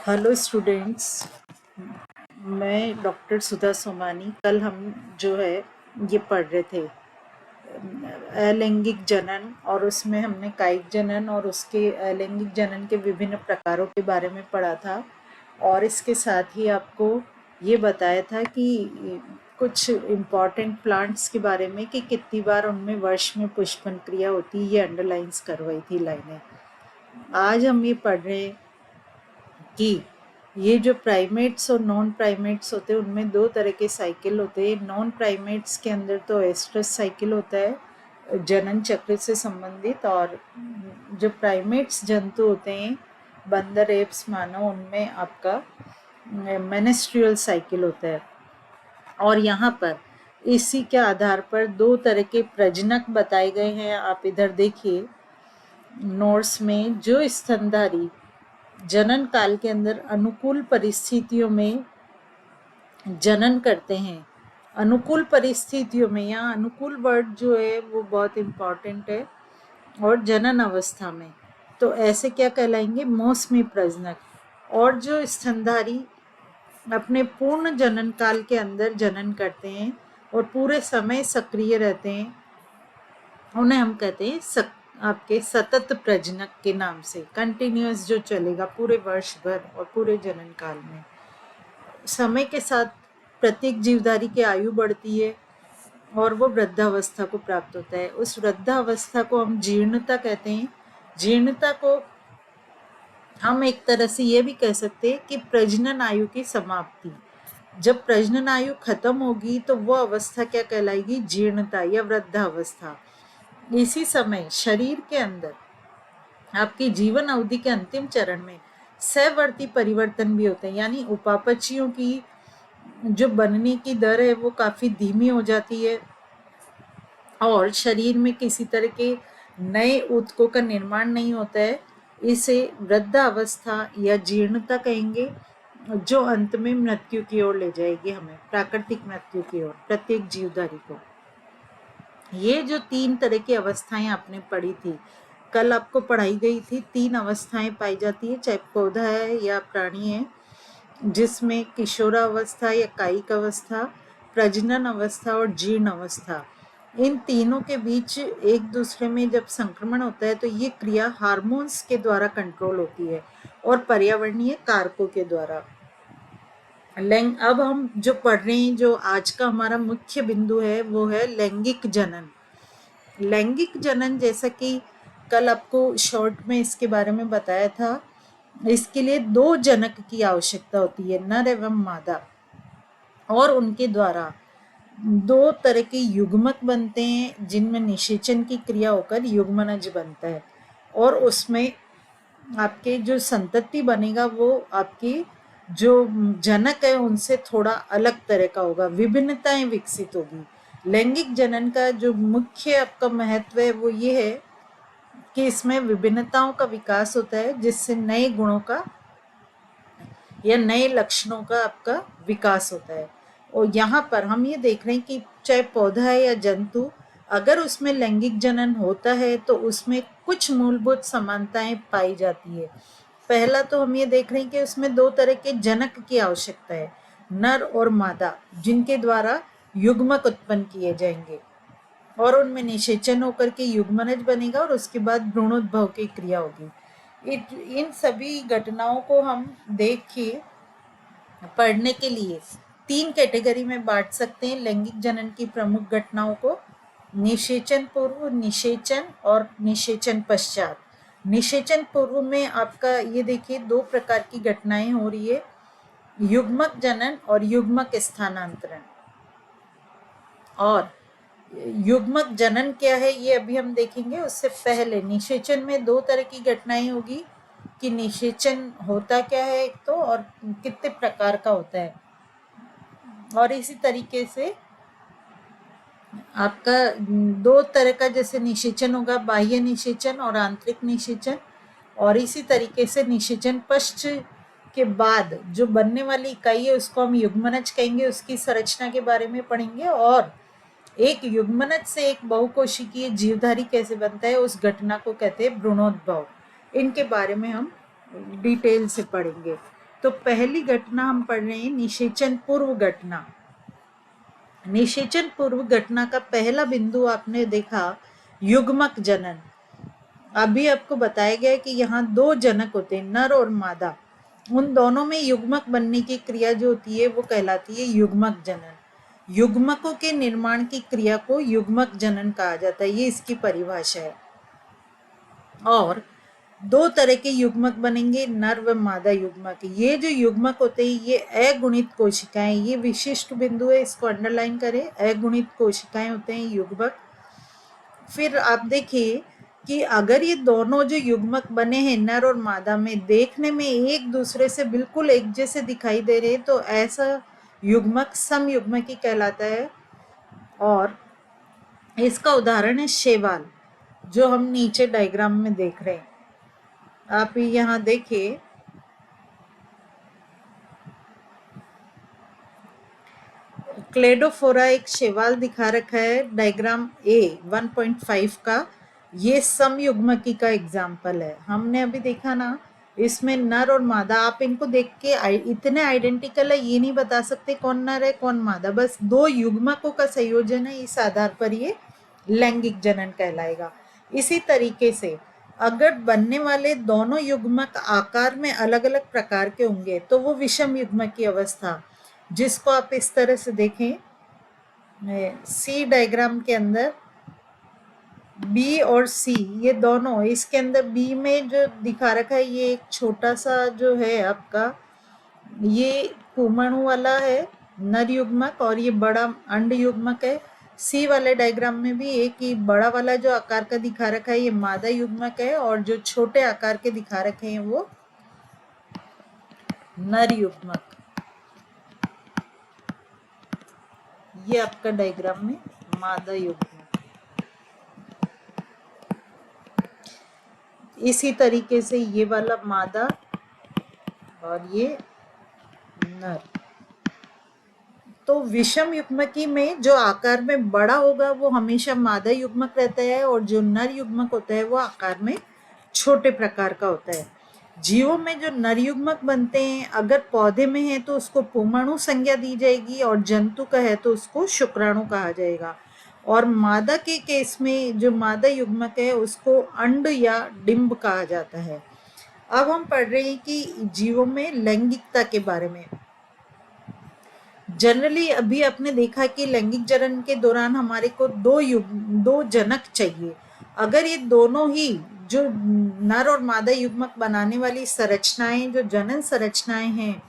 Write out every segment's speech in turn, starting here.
Hello students, मैं doctor सुधा सोमानी। कल हम जो है ये पढ़ रहे थे अलैंगिक जनन, और उसमें हमने कायिक जनन और उसके अलैंगिक जनन के विभिन्न प्रकारों के बारे में पढ़ा था। और इसके साथ ही आपको ये बताया था कि कुछ इम्पॉर्टेंट प्लांट्स के बारे में कि कितनी बार उनमें वर्ष में पुष्पन क्रिया होती है, ये अंडरलाइंस करवाई थी लाइनें। आज हम ये पढ़ रहे हैं कि ये जो प्राइमेट्स और नॉन प्राइमेट्स होते हैं उनमें दो तरह के साइकिल होते हैं। नॉन प्राइमेट्स के अंदर तो एस्ट्रस साइकिल होता है जनन चक्र से संबंधित, और जो प्राइमेट्स जंतु होते हैं बंदर, एप्स, मानव, उनमें आपका मेनेस्ट्रियल साइकिल होता है। और यहाँ पर इसी के आधार पर दो तरह के प्रजनक बताए गए हैं। आप इधर देखिए नोट्स में, जो स्तनधारी जनन काल के अंदर अनुकूल परिस्थितियों में जनन करते हैं। अनुकूल परिस्थितियों में, यहाँ अनुकूल वर्ड जो है वो बहुत इम्पॉर्टेंट है। और जनन अवस्था में तो ऐसे क्या कहलाएंगे? मौसमी प्रजनक। और जो स्तनधारी अपने पूर्ण जनन काल के अंदर जनन करते हैं और पूरे समय सक्रिय रहते हैं, उन्हें हम कहते हैं आपके सतत प्रजनक के नाम से। कंटिन्यूअस जो चलेगा पूरे वर्ष भर और पूरे जनन काल में। समय के साथ प्रत्येक जीवधारी की आयु बढ़ती है और वो वृद्धावस्था को प्राप्त होता है। उस वृद्धावस्था को हम जीर्णता कहते हैं। जीर्णता को हम एक तरह से ये भी कह सकते हैं कि प्रजनन आयु की समाप्ति। जब प्रजनन आयु खत्म होगी तो वो अवस्था क्या कहलाएगी? जीर्णता या वृद्धावस्था। इसी समय शरीर के अंदर आपकी जीवन अवधि के अंतिम चरण में सहवर्ती परिवर्तन भी होते हैं, यानी उपापचयों की जो बनने की दर है वो काफी धीमी हो जाती है और शरीर में किसी तरह के नए ऊतकों का निर्माण नहीं होता है। इसे वृद्धावस्था या जीर्णता कहेंगे, जो अंत में मृत्यु की ओर ले जाएगी, हमें प्राकृतिक मृत्यु की ओर, प्रत्येक जीवधारी को। ये जो तीन तरह की अवस्थाएं आपने पढ़ी थी, कल आपको पढ़ाई गई थी। तीन अवस्थाएं पाई जाती है, चाहे पौधा है या प्राणी है, जिसमें किशोरावस्था या कायिक अवस्था, प्रजनन अवस्था और जीर्ण अवस्था। इन तीनों के बीच एक दूसरे में जब संक्रमण होता है तो ये क्रिया हार्मोन्स के द्वारा कंट्रोल होती है और पर्यावरणीय कारकों के द्वारा। अब हम जो पढ़ रहे हैं, जो आज का हमारा मुख्य बिंदु है, वो है लैंगिक जनन। लैंगिक जनन, जैसा कि कल आपको शॉर्ट में इसके बारे में बताया था, इसके लिए दो जनक की आवश्यकता होती है, नर एवं मादा, और उनके द्वारा दो तरह के युग्मक बनते हैं जिनमें निषेचन की क्रिया होकर युग्मनज बनता है। और उसमें आपके जो संतति बनेगा वो आपकी जो जनक है उनसे थोड़ा अलग तरह का होगा, विभिन्नताएं विकसित होगी। लैंगिक जनन का जो मुख्य आपका महत्व है वो ये है कि इसमें विभिन्नताओं का विकास होता है, जिससे नए गुणों का या नए लक्षणों का आपका विकास होता है। और यहाँ पर हम ये देख रहे हैं कि चाहे पौधा है या जंतु, अगर उसमें लैंगिक जनन होता है तो उसमें कुछ मूलभूत समानताएं पाई जाती है। पहला तो हम ये देख रहे हैं कि उसमें दो तरह के जनक की आवश्यकता है, नर और मादा, जिनके द्वारा युग्मक उत्पन्न किए जाएंगे और उनमें निषेचन होकर के युग्मनज बनेगा और उसके बाद भ्रूणोद्भव की क्रिया होगी। इन सभी घटनाओं को हम देख के पढ़ने के लिए तीन कैटेगरी में बांट सकते हैं लैंगिक जनन की प्रमुख घटनाओं को: निषेचन पूर्व, निषेचन और निषेचन पश्चात। निषेचन पूर्व में आपका ये देखिए दो प्रकार की घटनाएं हो रही है, युग्मक जनन और युग्मक स्थानांतरण। और युग्मक जनन क्या है ये अभी हम देखेंगे। उससे पहले निषेचन में दो तरह की घटनाएं होगी कि निषेचन होता क्या है एक तो, और कितने प्रकार का होता है। और इसी तरीके से आपका दो तरह का जैसे निषेचन होगा, बाह्य निषेचन और आंतरिक निषेचन। और इसी तरीके से निषेचन पश्चात के बाद जो बनने वाली इकाई है उसको हम युग्मनज कहेंगे, उसकी संरचना के बारे में पढ़ेंगे। और एक युग्मनज से एक बहुकोशिकीय जीवधारी कैसे बनता है उस घटना को कहते हैं भ्रूणोद्भव। इनके बारे में हम डिटेल से पढ़ेंगे। तो पहली घटना हम पढ़ रहे हैं निषेचन पूर्व घटना। निषेचन पूर्व घटना का पहला बिंदु आपने देखा युग्मक जनन। अभी आपको बताया गया कि यहाँ दो जनक होते हैं, नर और मादा। उन दोनों में युग्मक बनने की क्रिया जो होती है वो कहलाती है युग्मक जनन। युग्मकों के निर्माण की क्रिया को युग्मक जनन कहा जाता है, ये इसकी परिभाषा है। और दो तरह के युग्मक बनेंगे, नर व मादा युग्मक। ये जो युग्मक होते हैं ये अगुणित कोशिकाएं, ये विशिष्ट बिंदु है, इसको अंडरलाइन करें। अगुणित कोशिकाएं होते हैं युग्मक। फिर आप देखिए कि अगर ये दोनों जो युग्मक बने हैं नर और मादा में देखने में एक दूसरे से बिल्कुल एक जैसे दिखाई दे रहे हैं तो ऐसा युग्मक समयुग्मकी कहलाता है। और इसका उदाहरण है शैवाल, जो हम नीचे डायग्राम में देख रहे हैं। आप यहाँ देखिए, क्लेडोफोरा एक शैवाल दिखा रखा है, डायग्राम A 1.5 का। ये समयुग्मकी का एग्जाम्पल है। हमने अभी देखा ना, इसमें नर और मादा, आप इनको देख के इतने आइडेंटिकल है ये नहीं बता सकते कौन नर है कौन मादा, बस दो युग्मकों का संयोजन है, इस आधार पर ये लैंगिक जनन कहलाएगा। इसी तरीके से अगर बनने वाले दोनों युग्मक आकार में अलग अलग प्रकार के होंगे तो वो विषम युग्मक की अवस्था, जिसको आप इस तरह से देखें सी डायग्राम के अंदर बी और सी, ये दोनों, इसके अंदर बी में जो दिखा रखा है ये एक छोटा सा जो है आपका, ये पुमणु वाला है नर युग्मक और ये बड़ा अंड युग्मक है। सी वाले डायग्राम में भी एक ही बड़ा वाला जो आकार का दिखा रखा है ये मादा युग्मक है और जो छोटे आकार के दिखा रखे हैं वो नर युग्मक। ये आपका डायग्राम में मादा युग्मक। इसी तरीके से ये वाला मादा और ये नर। तो विषम युग्मकी में जो आकार में बड़ा होगा वो हमेशा मादा युग्मक रहता है और जो नर युग्मक होता है वो आकार में छोटे प्रकार का होता है। जीवों में जो नर युग्मक बनते हैं अगर पौधे में है तो उसको पुमणु संज्ञा दी जाएगी और जंतु का है तो उसको शुक्राणु कहा जाएगा। और मादा के केस में जो मादा युग्मक है उसको अंड या डिंब कहा जाता है। अब हम पढ़ रहे हैं कि जीवों में लैंगिकता के बारे में। जनरली अभी आपने देखा कि लैंगिक जनन के दौरान हमारे को दो जनक चाहिए। अगर ये दोनों ही जो नर और मादा युग्मक बनाने वाली संरचनाएं जो जनन संरचनाएं हैं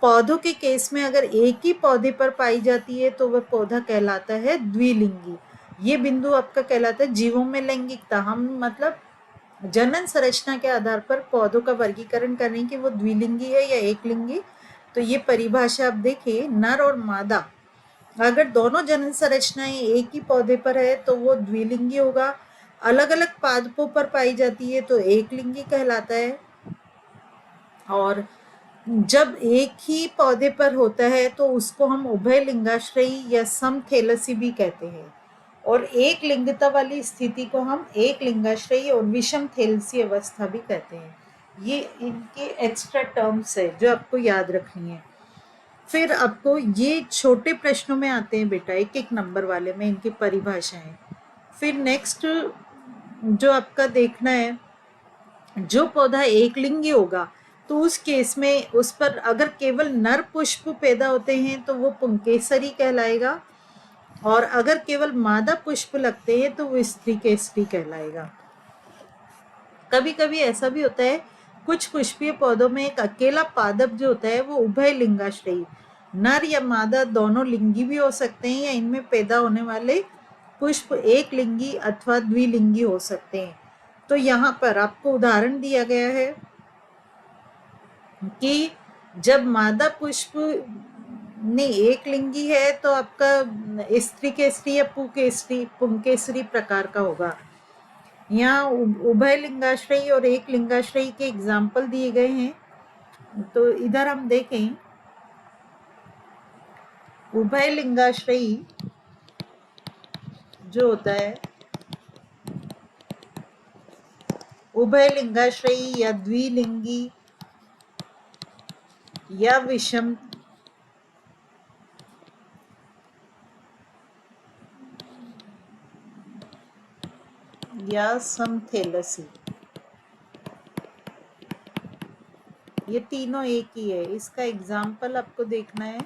पौधों के केस में अगर एक ही पौधे पर पाई जाती है तो वह पौधा कहलाता है द्विलिंगी। ये बिंदु आपका कहलाता है जीवों में लैंगिकता। हम मतलब जनन संरचना के आधार पर पौधों का वर्गीकरण कर रहे हैं कि वो द्विलिंगी है या एक लिंगी। तो ये परिभाषा आप देखिए, नर और मादा अगर दोनों जनन संरचनाएं एक ही पौधे पर है तो वो द्विलिंगी होगा। अलग अलग पादपों पर पाई जाती है तो एक लिंगी कहलाता है। और जब एक ही पौधे पर होता है तो उसको हम उभय लिंगाश्रयी या समथैलेसी भी कहते हैं। और एक लिंगता वाली स्थिति को हम एक लिंगाश्रयी और विषम थैलेसी अवस्था भी कहते हैं। ये इनके एक्स्ट्रा टर्म्स है जो आपको याद रखनी है। फिर आपको ये छोटे प्रश्नों में आते हैं बेटा, एक एक नंबर वाले में इनकी परिभाषाएं। फिर नेक्स्ट जो आपका देखना है, जो पौधा एक लिंगी होगा तो उस केस में उस पर अगर केवल नर पुष्प पैदा होते हैं तो वो पुंकेसरी कहलाएगा और अगर केवल मादा पुष्प लगते हैं तो वो स्त्रीकेसरी कहलाएगा। कभी कभी ऐसा भी होता है कुछ पुष्पीय पौधों में एक अकेला पादप जो होता है वो उभय लिंगाश्रयी, नर या मादा दोनों लिंगी भी हो सकते हैं या इनमें पैदा होने वाले पुष्प एक लिंगी अथवा द्विलिंगी हो सकते हैं। तो यहाँ पर आपको उदाहरण दिया गया है कि जब मादा पुष्प नहीं एक लिंगी है तो आपका स्त्रीकेसरी या पुंकेसरी प्रकार का होगा। यहाँ उभय लिंगाश्रयी और एक लिंगाश्रयी के एग्जाम्पल दिए गए हैं। तो इधर हम देखें, उभय लिंगाश्रयी जो होता है, उभय लिंगाश्रयी या द्विलिंगी या विषम या समथेलसी, ये तीनों एक ही है। इसका एग्जाम्पल आपको देखना है।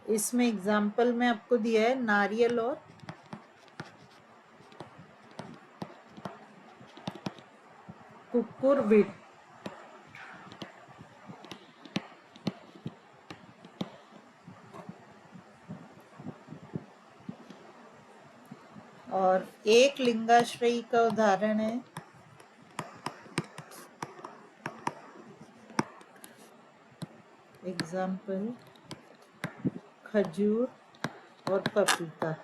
इसमें एग्जाम्पल में आपको दिया है नारियल और कुकुरबिट। और एक लिंगाश्रयी का उदाहरण है एग्जाम्पल खजूर और पपीता।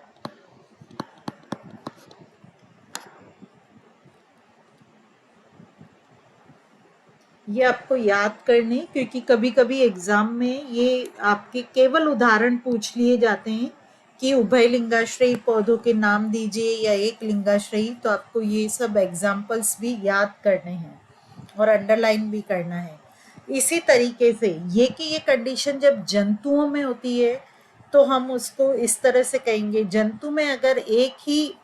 ये आपको याद करने, क्योंकि कभी कभी एग्जाम में ये आपके केवल उदाहरण पूछ लिए जाते हैं कि उभय लिंगाश्रयी पौधों के नाम दीजिए या एक लिंगाश्रयी, तो आपको ये सब एग्जाम्पल्स भी याद करने हैं और अंडरलाइन भी करना है। इसी तरीके से ये कि ये कंडीशन जब जंतुओं में होती है तो हम उसको इस तरह से कहेंगे, जंतु में अगर एक ही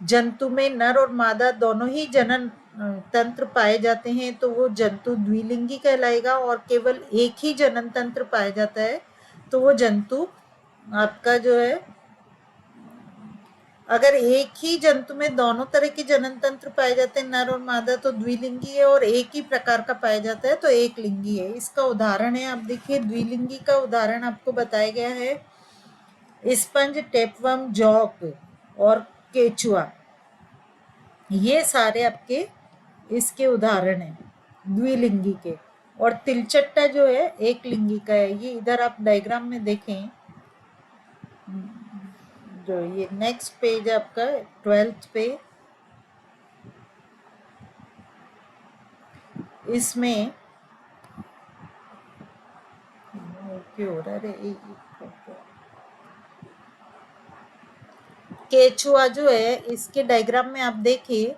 जंतु में नर और मादा दोनों ही जनन तंत्र पाए जाते हैं तो वो जंतु द्विलिंगी कहलाएगा, और केवल एक ही जनन तंत्र पाया जाता है तो वो जंतु आपका जो है, अगर एक ही जंतु में दोनों तरह के जनन तंत्र पाए जाते हैं नर और मादा तो द्विलिंगी है, और एक ही प्रकार का पाया जाता है तो एक लिंगी है। इसका उदाहरण है, आप देखिए द्विलिंगी का उदाहरण आपको बताया गया है स्पंज, टेपवर्म, जॉक और केचुआ। ये सारे आपके इसके उदाहरण हैं द्विलिंगी के। और तिलचट्टा जो है एक लिंगी का है। ये इधर आप डायग्राम में देखें, जो ये नेक्स्ट पेज आपका 12th पे, इसमें क्यों हो रहा है केचुआ जो है, इसके डायग्राम में आप देखिए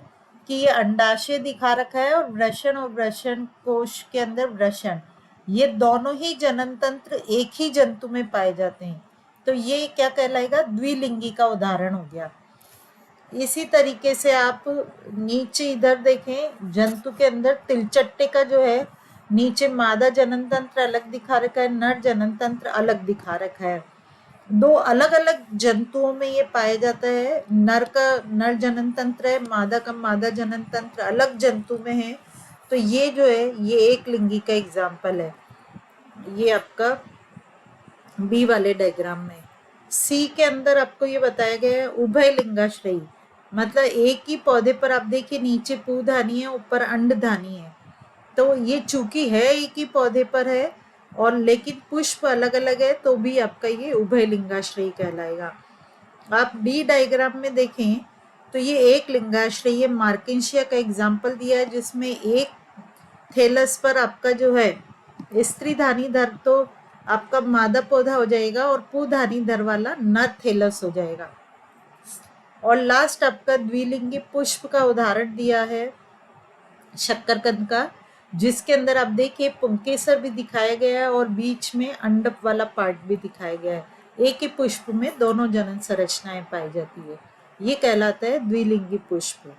कि ये अंडाशय दिखा रखा है और वृषण और वृषण कोश के अंदर वृषण, ये दोनों ही जनन तंत्र एक ही जंतु में पाए जाते हैं तो ये क्या कहलाएगा, द्विलिंगी का उदाहरण हो गया। इसी तरीके से आप नीचे इधर देखें, जंतु के अंदर तिलचट्टे का जो है नीचे मादा जनन तंत्र अलग दिखा रखा है, नर जनन तंत्र अलग दिखा रखा है। दो अलग अलग जंतुओं में ये पाया जाता है। नर का नर जनन तंत्र है, मादा का मादा जनन तंत्र अलग जंतु में है, तो ये जो है ये एक लिंगी का एग्जाम्पल है। ये आपका बी वाले डायग्राम में। सी के अंदर आपको ये बताया गया है उभय लिंगाश्रयी, मतलब एक ही पौधे पर आप देखिए नीचे पूधानी है, ऊपर अंडधानी है, तो ये चूंकि है एक ही पौधे पर है और लेकिन पुष्प अलग अलग है तो भी आपका ये उभय लिंगाश्रयी कहलाएगा। आप डी डायग्राम में देखें तो ये एक लिंगाश्रयी है। मार्केंशिया का एग्जाम्पल दिया है जिसमें एक थैलस पर आपका जो है स्त्रीधानी धर तो आपका मादा पौधा हो जाएगा और पुधानी धर वाला नर थैलस हो जाएगा। और लास्ट आपका द्विलिंगी पुष्प का उदाहरण दिया है शक्करकंद का, जिसके अंदर आप देखिए पुंकेसर भी दिखाया गया है और बीच में अंडप वाला पार्ट भी दिखाया गया है। एक ही पुष्प में दोनों जनन संरचनाएं पाई जाती है, ये कहलाता है द्विलिंगी पुष्प।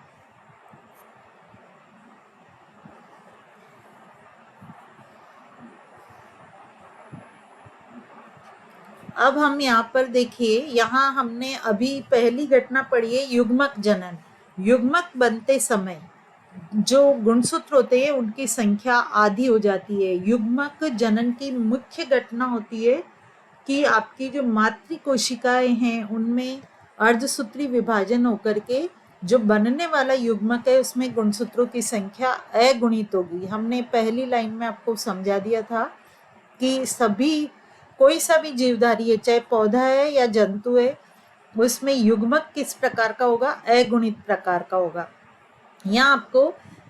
अब हम यहाँ पर देखिए, यहाँ हमने अभी पहली घटना पढ़ी है युग्मक जनन। युग्मक बनते समय जो गुणसूत्र होते हैं उनकी संख्या आधी हो जाती है। युग्मक जनन की मुख्य घटना होती है कि आपकी जो मातृ कोशिकाएं हैं उनमें अर्धसूत्री विभाजन होकर के जो बनने वाला युग्मक है उसमें गुणसूत्रों की संख्या अगुणित होगी। हमने पहली लाइन में आपको समझा दिया था कि सभी कोई सा भी जीवधारी है, चाहे पौधा है या जंतु है, उसमें युग्मक किस प्रकार का होगा, अगुणित प्रकार का होगा। यहाँ आपको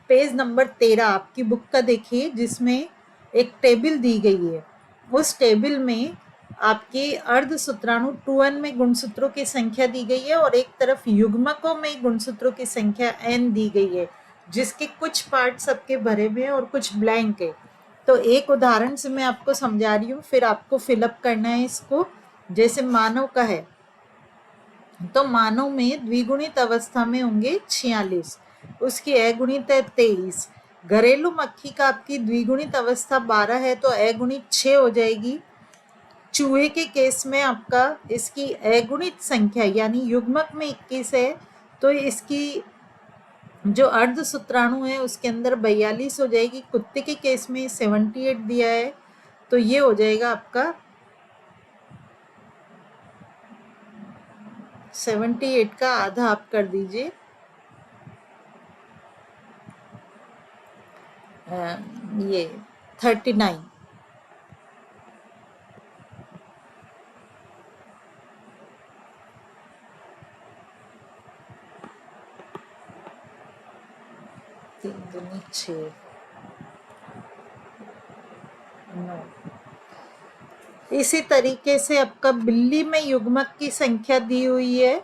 पेज नंबर 13 आपकी बुक का देखिए, जिसमें एक टेबल दी गई है। उस टेबल में आपके अर्धसूत्राणु 2n में गुणसूत्रों की संख्या दी गई है और एक तरफ युग्मकों में गुणसूत्रों की संख्या n दी गई है, जिसके कुछ पार्ट सबके भरे हुए हैं और कुछ ब्लैंक है। तो एक उदाहरण से मैं आपको समझा रही हूँ, फिर आपको फिलअप करना है इसको। जैसे मानव का है, तो मानव में द्विगुणित अवस्था में होंगे 46, उसकी अगुणित है 23। घरेलू मक्खी का आपकी द्विगुणित अवस्था 12 है, तो अगुणित 6 हो जाएगी। चूहे के केस में आपका इसकी अगुणित संख्या यानी युग्मक में 21 है, तो इसकी जो अर्ध शुक्राणु है उसके अंदर 42 हो जाएगी। कुत्ते के केस में 78 दिया है, तो ये हो जाएगा आपका 78 का आधा आप कर दीजिए, ये 39। तीन दूनी 6, 9। इसी तरीके से आपका बिल्ली में युग्मक की संख्या दी हुई है,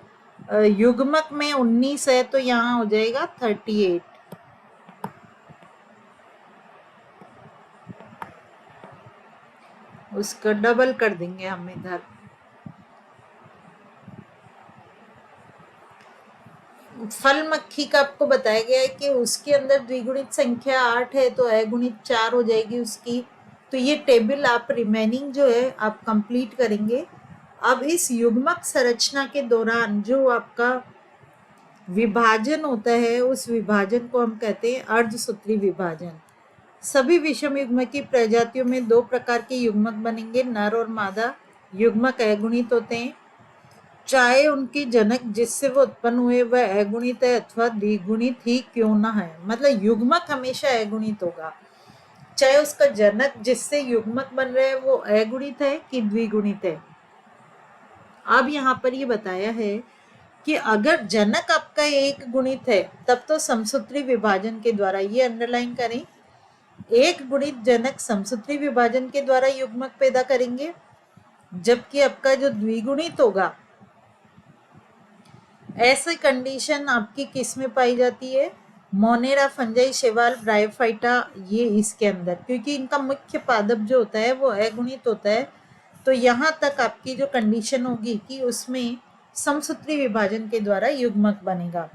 युग्मक में 19 है, तो यहाँ हो जाएगा 38। उसका डबल कर देंगे हम इधर। फल मक्खी का आपको बताया गया है कि उसके अंदर द्विगुणित संख्या 8 है, तो अगुणित 4 हो जाएगी उसकी। तो ये टेबल आप रिमेनिंग जो है आप कंप्लीट करेंगे। अब इस युग्मक संरचना के दौरान जो आपका विभाजन होता है, उस विभाजन को हम कहते हैं अर्धसूत्री विभाजन। सभी विषम युग्मक की प्रजातियों में दो प्रकार के युग्मक बनेंगे, नर और मादा। युग्मक अगुणित होते हैं, चाहे उनकी जनक जिससे वो उत्पन्न हुए वह अगुणित है अथवा द्विगुणित ही क्यों ना है। मतलब युग्मक हमेशा अगुणित होगा, चाहे उसका जनक जिससे युग्मक बन रहा है वो अगुणित है कि द्विगुणित है। अब यहाँ पर ये बताया है कि अगर जनक आपका एक गुणित है तब तो समसूत्री विभाजन के द्वारा, ये अंडरलाइन करें, एक गुणित जनक समसूत्री विभाजन के द्वारा युग्मक पैदा करेंगे, जबकि आपका जो द्विगुणित होगा, ऐसी कंडीशन आपकी किस में पाई जाती है, मोनेरा, फंजाई, शैवाल, ब्रायोफाइटा, ये इसके अंदर, क्योंकि इनका मुख्य पादप जो होता है वो अगुणित होता है। तो यहाँ तक आपकी जो कंडीशन होगी कि उसमें समसूत्री विभाजन के द्वारा युग्मक बनेगा।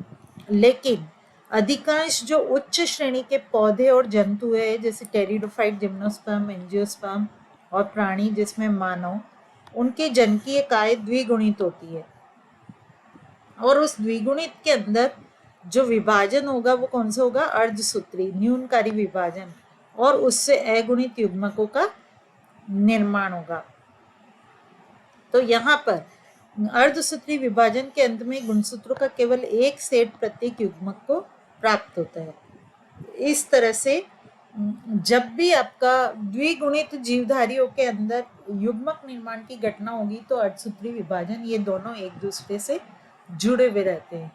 लेकिन अधिकांश जो उच्च श्रेणी के पौधे और जंतु है, जैसे टेरिडोफाइट, जिम्नोस्पर्म, एंजियोस्पर्म और प्राणी जिसमें मानव, उनकी जनकीय काय द्विगुणित होती है, और उस द्विगुणित के अंदर जो विभाजन होगा वो कौन सा होगा, अर्धसूत्री न्यूनकारी विभाजन, और उससे अगुणित युग्मकों का निर्माण होगा। तो यहाँ पर अर्धसूत्री विभाजन के अंत में गुणसूत्रों का केवल एक सेट प्रत्येक युग्मक को प्राप्त होता है। इस तरह से जब भी आपका द्विगुणित जीवधारियों के अंदर युग्मक निर्माण की घटना होगी तो अर्धसूत्री विभाजन, ये दोनों एक दूसरे से जुड़े हुए रहते हैं।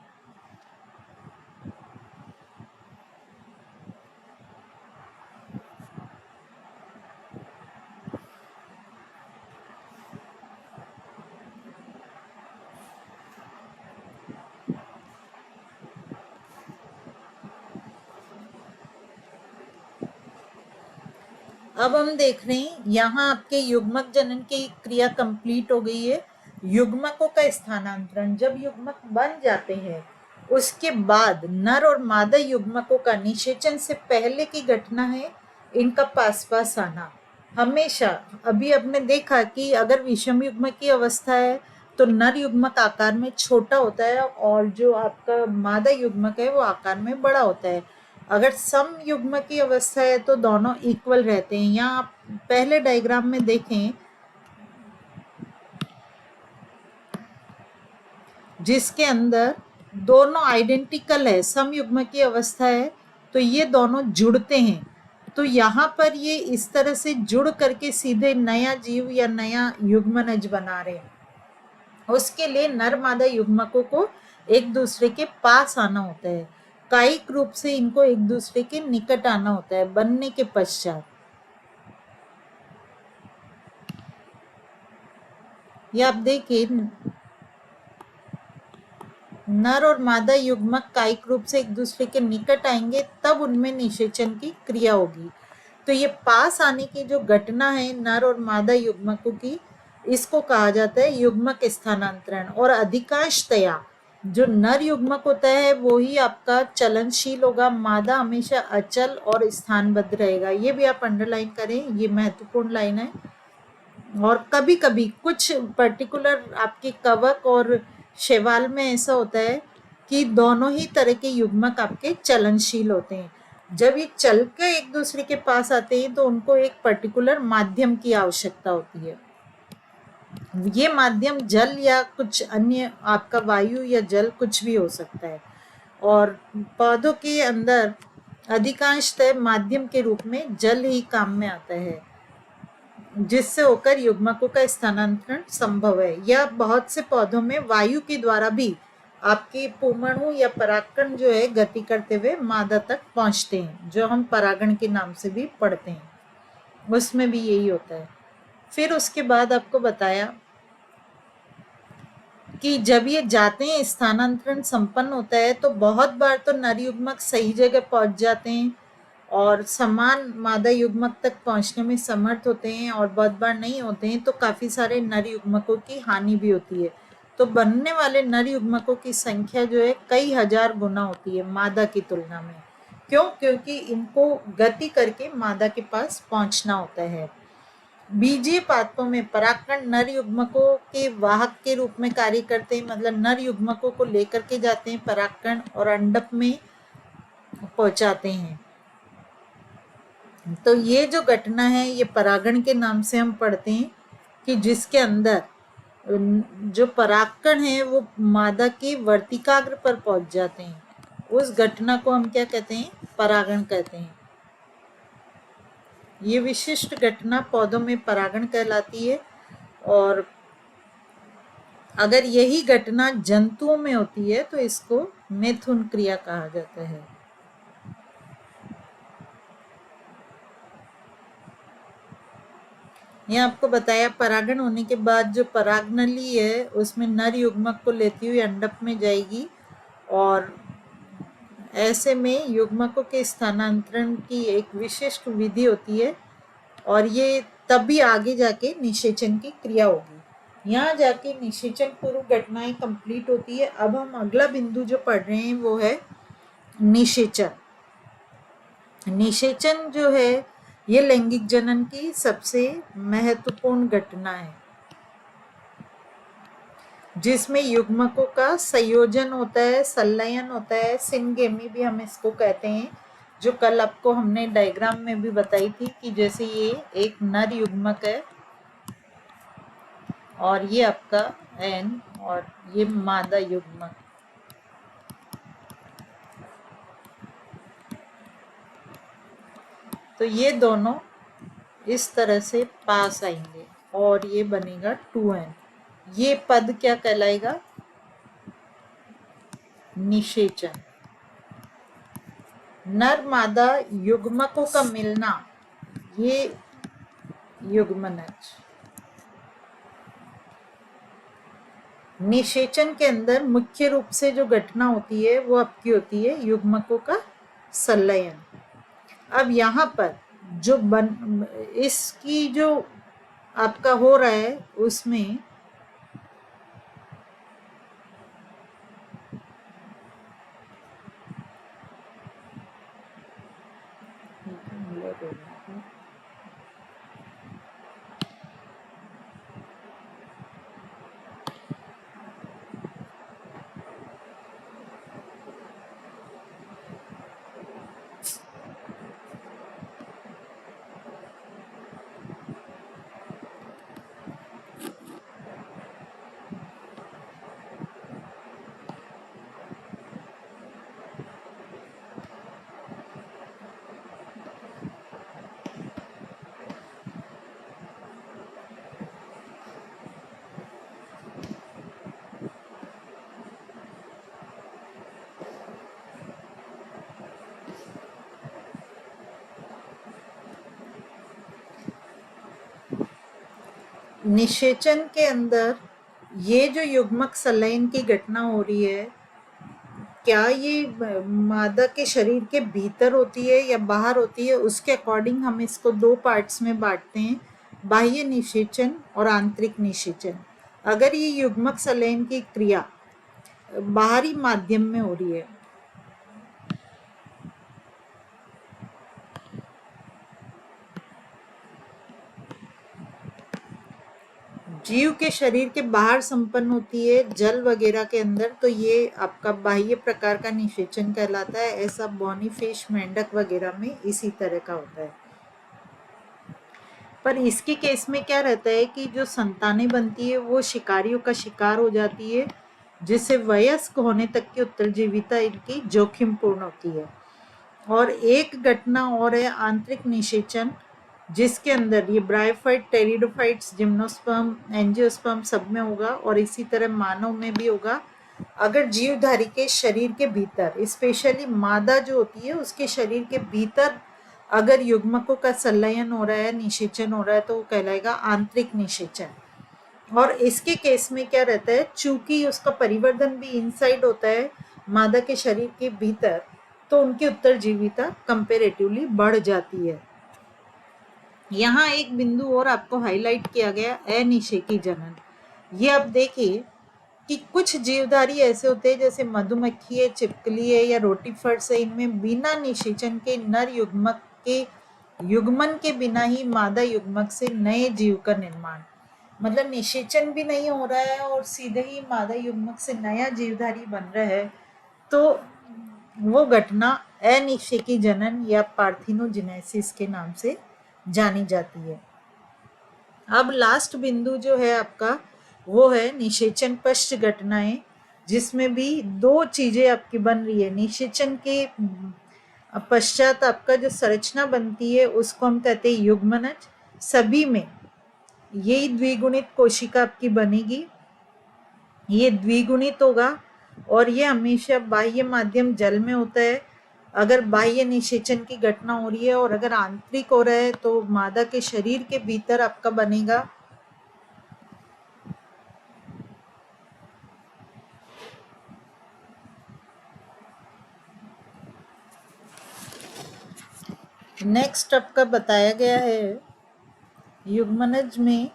अब हम देख रहे हैं यहाँ आपके युग्मक जनन की क्रिया कंप्लीट हो गई है। युग्मकों का स्थानांतरण, जब युग्मक बन जाते हैं उसके बाद नर और मादा युग्मकों का निषेचन से पहले की घटना है इनका पास पास आना। हमेशा अभी आपने देखा कि अगर विषम युग्मक की अवस्था है तो नर युग्मक आकार में छोटा होता है और जो आपका मादा युग्मक है वो आकार में बड़ा होता है। अगर सम युग्मक की अवस्था है तो दोनों इक्वल रहते हैं। यहाँ आप पहले डायग्राम में देखें जिसके अंदर दोनों आइडेंटिकल है, सम युग्मक की अवस्था है तो ये दोनों जुड़ते हैं। तो यहाँ पर ये इस तरह से जुड़ करके सीधे नया जीव या नया युग्मनज बना रहे हैं। उसके लिए नर मादा युग्मकों को एक दूसरे के पास आना होता है, कायिक रूप से इनको एक दूसरे के निकट आना होता है बनने के पश्चात। ये आप देखिए, नर और मादा युग्मक कायिक रूप से एक दूसरे के निकट आएंगे तब उनमें निषेचन की क्रिया होगी। तो ये पास आने की जो घटना है नर और मादा युग्मकों की, इसको कहा जाता है युग्मक स्थानांतरण। और अधिकांशतया जो नर युग्मक होता है वो ही आपका चलनशील होगा, मादा हमेशा अचल और स्थानबद्ध रहेगा। ये भी आप अंडरलाइन करें, ये महत्वपूर्ण लाइन है। और कभी कभी कुछ पर्टिकुलर आपके कवक और शैवाल में ऐसा होता है कि दोनों ही तरह के युग्मक आपके चलनशील होते हैं। जब ये चल के एक दूसरे के पास आते हैं तो उनको एक पर्टिकुलर माध्यम की आवश्यकता होती है। ये माध्यम जल या कुछ अन्य आपका वायु या जल कुछ भी हो सकता है। और पौधों के अंदर अधिकांशतः माध्यम के रूप में जल ही काम में आता है, जिससे होकर युग्मकों का स्थानांतरण संभव है। या बहुत से पौधों में वायु के द्वारा भी आपके पुमणु या परागकण जो है गति करते हुए मादा तक पहुंचते हैं, जो हम परागण के नाम से भी पढ़ते हैं, उसमें भी यही होता है। फिर उसके बाद आपको बताया कि जब ये जाते हैं, स्थानांतरण संपन्न होता है, तो बहुत बार तो नर युग्मक सही जगह पहुंच जाते हैं और समान मादा युग्मक तक पहुंचने में समर्थ होते हैं, और बहुत बार नहीं होते हैं, तो काफी सारे नर युग्मकों की हानि भी होती है। तो बनने वाले नर युग्मकों की संख्या जो है कई हजार गुना होती है मादा की तुलना में। क्यों? क्योंकि इनको गति करके मादा के पास पहुंचना होता है। बीजीय पादपों में परागकण नर युग्मकों के वाहक के रूप में कार्य करते हैं, मतलब नर युग्मकों को लेकर के जाते हैं परागकण और अंडक में पहुंचाते हैं। तो ये जो घटना है ये परागण के नाम से हम पढ़ते हैं, कि जिसके अंदर जो परागकण है वो मादा के वर्तिकाग्र पर पहुंच जाते हैं। उस घटना को हम क्या कहते हैं? परागण कहते हैं। ये विशिष्ट घटना पौधों में परागण कहलाती है। और अगर यही घटना जंतुओं में होती है तो इसको मिथुन क्रिया कहा जाता है। ये आपको बताया परागण होने के बाद जो परागनली है उसमें नर युग्मक को लेती हुई अंडक में जाएगी, और ऐसे में युग्मकों के स्थानांतरण की एक विशिष्ट विधि होती है, और ये तभी आगे जाके निषेचन की क्रिया होगी। यहाँ जाके निषेचन पूर्व घटनाएं कंप्लीट होती है। अब हम अगला बिंदु जो पढ़ रहे हैं वो है निषेचन। निषेचन जो है ये लैंगिक जनन की सबसे महत्वपूर्ण घटना है, जिसमें युग्मकों का संयोजन होता है, संलयन होता है, सिनगेमी भी हम इसको कहते हैं, जो कल आपको हमने डायग्राम में भी बताई थी कि जैसे ये एक नर युग्मक है और ये आपका एन और ये मादा युग्मक। तो ये दोनों इस तरह से पास आएंगे और ये बनेगा 2n। ये पद क्या कहलाएगा? निषेचन। नर मादा युग्मकों का मिलना ये युग्मनज। निषेचन के अंदर मुख्य रूप से जो घटना होती है वो आपकी होती है युग्मकों का संलयन। अब यहाँ पर जो इसकी जो आपका हो रहा है उसमें निषेचन के अंदर ये जो युग्मक संलयन की घटना हो रही है क्या ये मादा के शरीर के भीतर होती है या बाहर होती है, उसके अकॉर्डिंग हम इसको दो पार्ट्स में बांटते हैं, बाह्य निषेचन और आंतरिक निषेचन। अगर ये युग्मक संलयन की क्रिया बाहरी माध्यम में हो रही है, जीव के शरीर के बाहर संपन्न होती है जल वगैरह के अंदर, तो ये आपका बाह्य प्रकार का निषेचन कहलाता है। ऐसा बॉनीफिश, मेंढक वगैरह में इसी तरह का होता है। पर इसके केस में क्या रहता है कि जो संतानें बनती है वो शिकारियों का शिकार हो जाती है, जिससे वयस्क होने तक की उत्तरजीविता इनकी जोखिमपूर्ण होती है। और एक घटना और है आंतरिक निषेचन, जिसके अंदर ये ब्रायोफाइट, टेरिडोफाइट्स, जिम्नोस्पर्म, एंजियोस्पर्म सब में होगा और इसी तरह मानव में भी होगा। अगर जीवधारी के शरीर के भीतर, स्पेशली मादा जो होती है उसके शरीर के भीतर अगर युग्मकों का संलयन हो रहा है, निषेचन हो रहा है, तो वो कहलाएगा आंतरिक निषेचन। और इसके केस में क्या रहता है, चूंकि उसका परिवर्धन भी इनसाइड होता है मादा के शरीर के भीतर, तो उनकी उत्तरजीविता कंपेरेटिवली बढ़ जाती है। यहाँ एक बिंदु और आपको हाईलाइट किया गया, अनिषेकी जनन। ये अब देखिए कि कुछ जीवधारी ऐसे होते हैं जैसे मधुमक्खी है, छिपकली है या रोटीफर्स है, इनमें बिना निषेचन के नर युग्मक के युग्मन के बिना ही मादा युग्मक से नए जीव का निर्माण, मतलब निषेचन भी नहीं हो रहा है और सीधे ही मादा युग्मक से नया जीवधारी बन रहा है, तो वो घटना अनिषेकी जनन या पार्थिनोजेनेसिस के नाम से जानी जाती है। अब लास्ट बिंदु जो है आपका वो है निषेचन पश्च घटनाएं, जिसमें भी दो चीजें आपकी बन रही है। निषेचन के पश्चात आपका जो संरचना बनती है उसको हम कहते हैं युग्मनज। सभी में यही द्विगुणित कोशिका आपकी बनेगी, ये द्विगुणित होगा और ये हमेशा बाह्य माध्यम जल में होता है अगर बाह्य निषेचन की घटना हो रही है, और अगर आंतरिक हो रहा है तो मादा के शरीर के भीतर आपका बनेगा नेक्स्ट आपका बताया गया है युग्मनज में।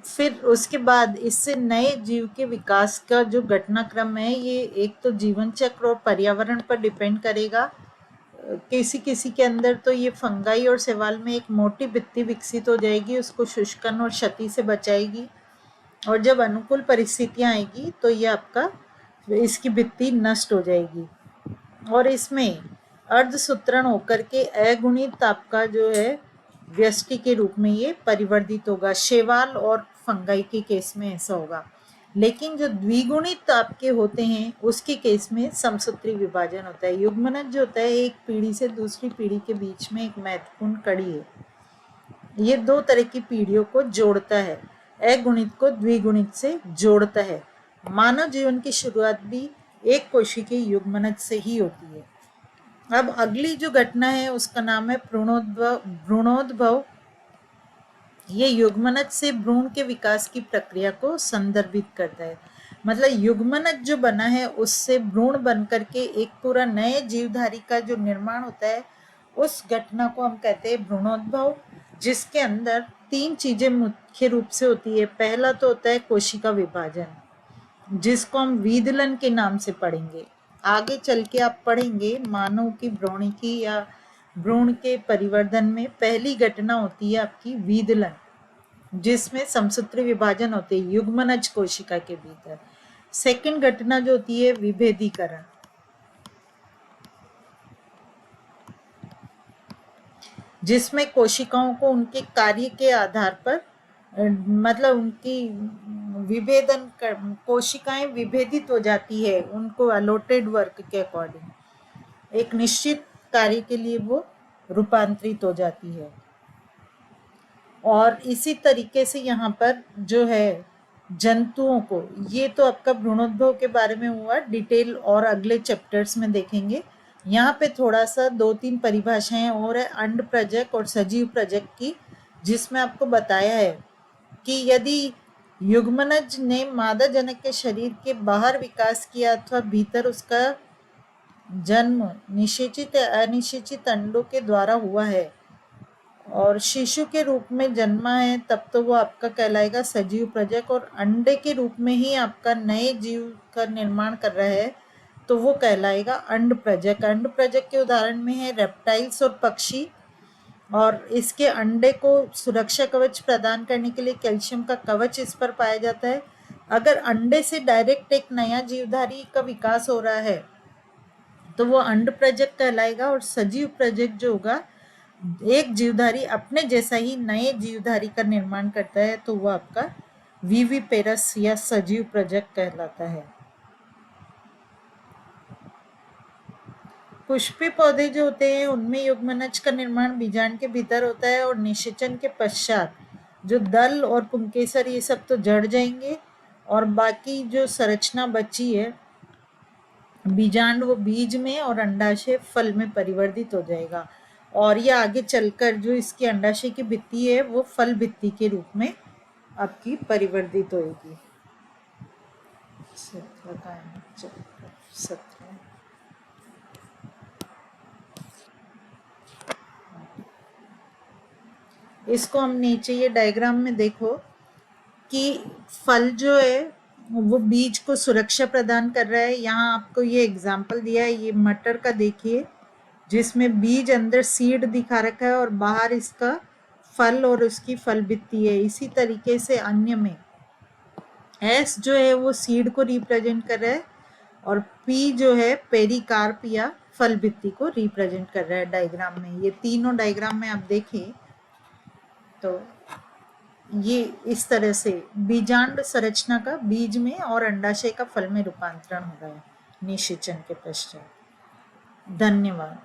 फिर उसके बाद इससे नए जीव के विकास का जो घटनाक्रम है, ये एक तो जीवन चक्र और पर्यावरण पर डिपेंड करेगा। किसी किसी के अंदर तो ये फंगाई और शैवाल में एक मोटी भित्ति विकसित हो जाएगी, उसको शुष्कन और क्षति से बचाएगी, और जब अनुकूल परिस्थितियां आएगी तो ये आपका इसकी भित्ति नष्ट हो जाएगी और इसमें अर्धसूत्रण होकर के अगुणित आपका जो है व्यष्टि के रूप में ये परिवर्तित होगा। शैवाल और फंगाई के केस में ऐसा होगा, लेकिन जो द्विगुणित आपके होते हैं उसके केस में समसूत्री विभाजन होता है। युग्मनज जो होता है एक पीढ़ी से दूसरी पीढ़ी के बीच में एक महत्वपूर्ण कड़ी है, ये दो तरह की पीढ़ियों को जोड़ता है, अगुणित को द्विगुणित से जोड़ता है। मानव जीवन की शुरुआत भी एक कोशिकीय युग्मनज से ही होती है। अब अगली जो घटना है उसका नाम है भ्रूणोद्भव। ये युग्मनज से भ्रूण के विकास की प्रक्रिया को संदर्भित करता है। मतलब युग्मनज जो बना है उससे भ्रूण बन करके एक पूरा नए जीवधारी का जो निर्माण होता है, उस घटना को हम कहते हैं भ्रूणोद्भव, जिसके अंदर तीन चीजें मुख्य रूप से होती है। पहला तो होता है कोशिका विभाजन, जिसको हम वीदलन के नाम से पढ़ेंगे। आगे चल के आप पढ़ेंगे मानव की भ्रूणिकी या भ्रूण के परिवर्धन में पहली घटना होती है आपकी वीदलन, जिसमें समसूत्री विभाजन होते हैं युग्मनज कोशिका के भीतर। सेकंड घटना जो होती है विभेदीकरण, जिसमें कोशिकाओं को उनके कार्य के आधार पर मतलब उनकी विभेदन कर, कोशिकाएं विभेदित हो जाती है उनको अलॉटेड वर्क के अकॉर्डिंग, एक निश्चित कार्य के लिए वो रूपांतरित हो जाती है। और इसी तरीके से यहाँ पर जो है जंतुओं को, ये तो आपका भ्रूणोद्भव के बारे में हुआ, डिटेल और अगले चैप्टर्स में देखेंगे। यहाँ पे थोड़ा सा दो तीन परिभाषाएं और है अंड प्रजक और सजीव प्रजक की, जिसमें आपको बताया है कि यदि युग्मनज ने मादा जनक के शरीर के बाहर विकास किया अथवा भीतर उसका जन्म निषेचित या अनिषेचित अंडों के द्वारा हुआ है और शिशु के रूप में जन्मा है, तब तो वो आपका कहलाएगा सजीव प्रजक, और अंडे के रूप में ही आपका नए जीव का निर्माण कर रहा है तो वो कहलाएगा अंड प्रजक। अंड प्रजक के उदाहरण में है रेप्टाइल्स और पक्षी, और इसके अंडे को सुरक्षा कवच प्रदान करने के लिए कैल्शियम का कवच इस पर पाया जाता है। अगर अंडे से डायरेक्ट एक नया जीवधारी का विकास हो रहा है तो वो अंड प्रजक कहलाएगा, और सजीव प्रजक जो होगा एक जीवधारी अपने जैसा ही नए जीवधारी का निर्माण करता है तो वो आपका विविपेरस या सजीव प्रजक कहलाता है। पुष्पी पौधे जो होते हैं उनमें युग्मनज का निर्माण बीजांड के भीतर होता है, और निषेचन के पश्चात जो दल और पुंकेसर ये सब तो जड़ जाएंगे, और बाकी जो संरचना बची है बीजांड वो बीज में और अंडाशय फल में परिवर्तित हो जाएगा, और ये आगे चलकर जो इसकी अंडाशय की भित्ति है वो फल भित्ति के रूप में आपकी परिवर्तित होगी। 17 इसको हम नीचे ये डायग्राम में देखो कि फल जो है वो बीज को सुरक्षा प्रदान कर रहा है। यहाँ आपको ये एग्जाम्पल दिया है, ये मटर का देखिए जिसमें बीज अंदर सीड दिखा रखा है और बाहर इसका फल और उसकी फल भित्ति है। इसी तरीके से अन्य में एस जो है वो सीड को रिप्रेजेंट कर रहा है, और पी जो है पेरिकार्प या फल भित्ति को रिप्रेजेंट कर रहा है डायग्राम में। ये तीनों डायग्राम में आप देखें तो ये इस तरह से बीजांड संरचना का बीज में और अंडाशय का फल में रूपांतरण हो रहा है निषेचन के पश्चात। धन्यवाद।